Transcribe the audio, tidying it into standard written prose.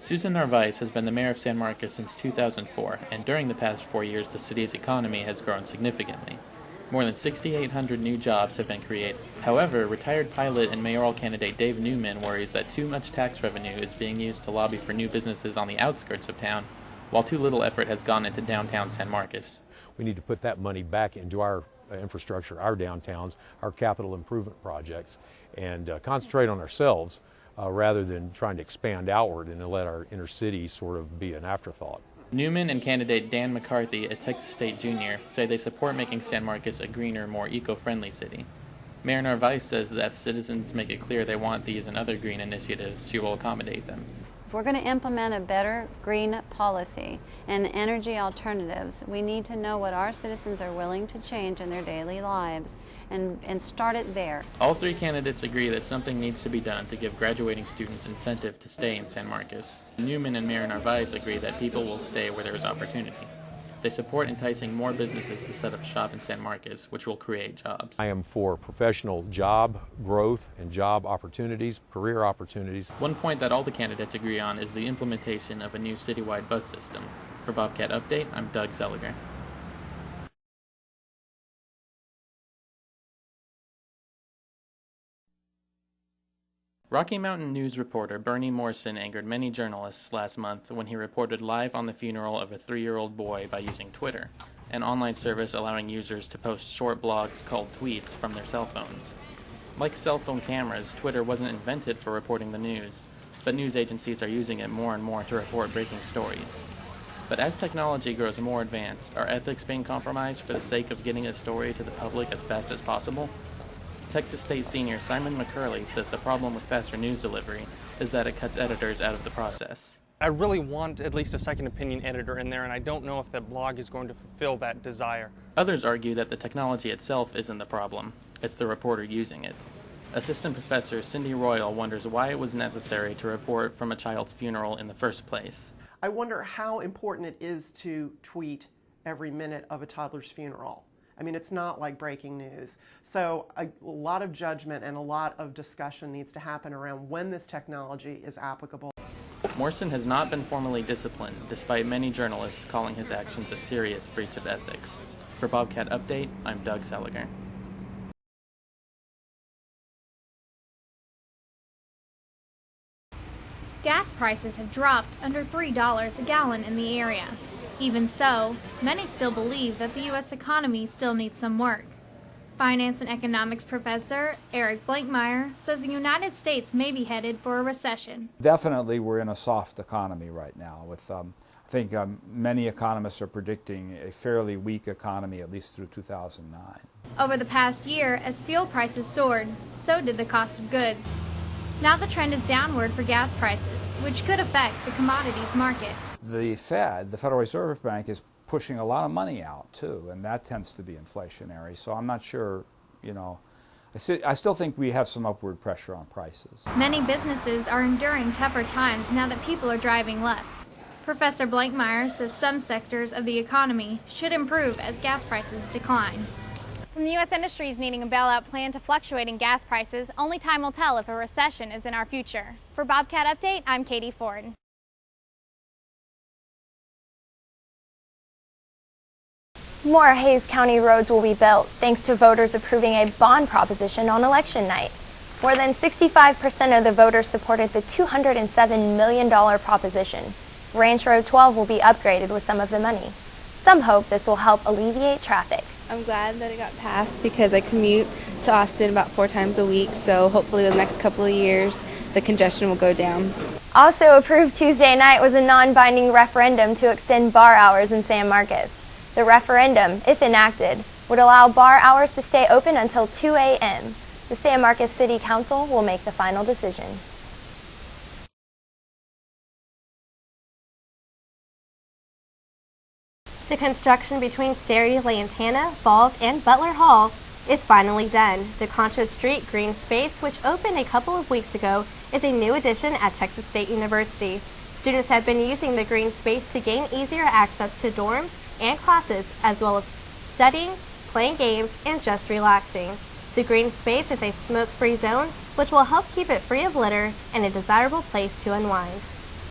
Susan Narvaez has been the mayor of San Marcos since 2004, and during the past 4 years the city's economy has grown significantly. More than 6,800 new jobs have been created. However, retired pilot and mayoral candidate Dave Newman worries that too much tax revenue is being used to lobby for new businesses on the outskirts of town, while too little effort has gone into downtown San Marcos. We need to put that money back into our infrastructure, our downtowns, our capital improvement projects, and concentrate on ourselves rather than trying to expand outward and let our inner city sort of be an afterthought. Newman and candidate Dan McCarthy, a Texas State junior, say they support making San Marcos a greener, more eco-friendly city. Mayor Narvaez says that if citizens make it clear they want these and other green initiatives, she will accommodate them. If we're going to implement a better green policy and energy alternatives, we need to know what our citizens are willing to change in their daily lives and start it there. All three candidates agree that something needs to be done to give graduating students incentive to stay in San Marcos. Newman and Mayor Narvaez agree that people will stay where there is opportunity. They support enticing more businesses to set up shop in San Marcos, which will create jobs. I am for professional job growth and job opportunities, career opportunities. One point that all the candidates agree on is the implementation of a new citywide bus system. For Bobcat Update, I'm Doug Seliger. Rocky Mountain News reporter Bernie Morrison angered many journalists last month when he reported live on the funeral of a 3-year-old boy by using Twitter, an online service allowing users to post short blogs called tweets from their cell phones. Like cell phone cameras, Twitter wasn't invented for reporting the news, but news agencies are using it more and more to report breaking stories. But as technology grows more advanced, are ethics being compromised for the sake of getting a story to the public as fast as possible? Texas State senior Simon McCurley says the problem with faster news delivery is that it cuts editors out of the process. I really want at least a second opinion editor in there, and I don't know if that blog is going to fulfill that desire. Others argue that the technology itself isn't the problem, it's the reporter using it. Assistant Professor Cindy Royal wonders why it was necessary to report from a child's funeral in the first place. I wonder how important it is to tweet every minute of a toddler's funeral. I mean, it's not like breaking news. So a lot of judgment and a lot of discussion needs to happen around when this technology is applicable. Morrison has not been formally disciplined, despite many journalists calling his actions a serious breach of ethics. For Bobcat Update, I'm Doug Seliger. Gas prices have dropped under $3 a gallon in the area. Even so, many still believe that the U.S. economy still needs some work. Finance and economics professor Eric Blankmeyer says the United States may be headed for a recession. Definitely we're in a soft economy right now. I think many economists are predicting a fairly weak economy at least through 2009. Over the past year, as fuel prices soared, so did the cost of goods. Now the trend is downward for gas prices, which could affect the commodities market. The Fed, the Federal Reserve Bank, is pushing a lot of money out too, and that tends to be inflationary. So I'm not sure, I still think we have some upward pressure on prices. Many businesses are enduring tougher times now that people are driving less. Professor Blankmeyer says some sectors of the economy should improve as gas prices decline. From the U.S. industries needing a bailout plan to fluctuating gas prices, only time will tell if a recession is in our future. For Bobcat Update, I'm Katie Ford. More Hays County roads will be built thanks to voters approving a bond proposition on election night. More than 65% of the voters supported the $207 million proposition. Ranch Road 12 will be upgraded with some of the money. Some hope this will help alleviate traffic. I'm glad that it got passed because I commute to Austin about 4 times a week, so hopefully in the next couple of years the congestion will go down. Also approved Tuesday night was a non-binding referendum to extend bar hours in San Marcos. The referendum, if enacted, would allow bar hours to stay open until 2 a.m. The San Marcos City Council will make the final decision. The construction between Sterry, Lantana, Falls, and Butler Hall is finally done. The Concha Street Green Space, which opened a couple of weeks ago, is a new addition at Texas State University. Students have been using the green space to gain easier access to dorms and classes, as well as studying, playing games, and just relaxing. The green space is a smoke-free zone, which will help keep it free of litter and a desirable place to unwind.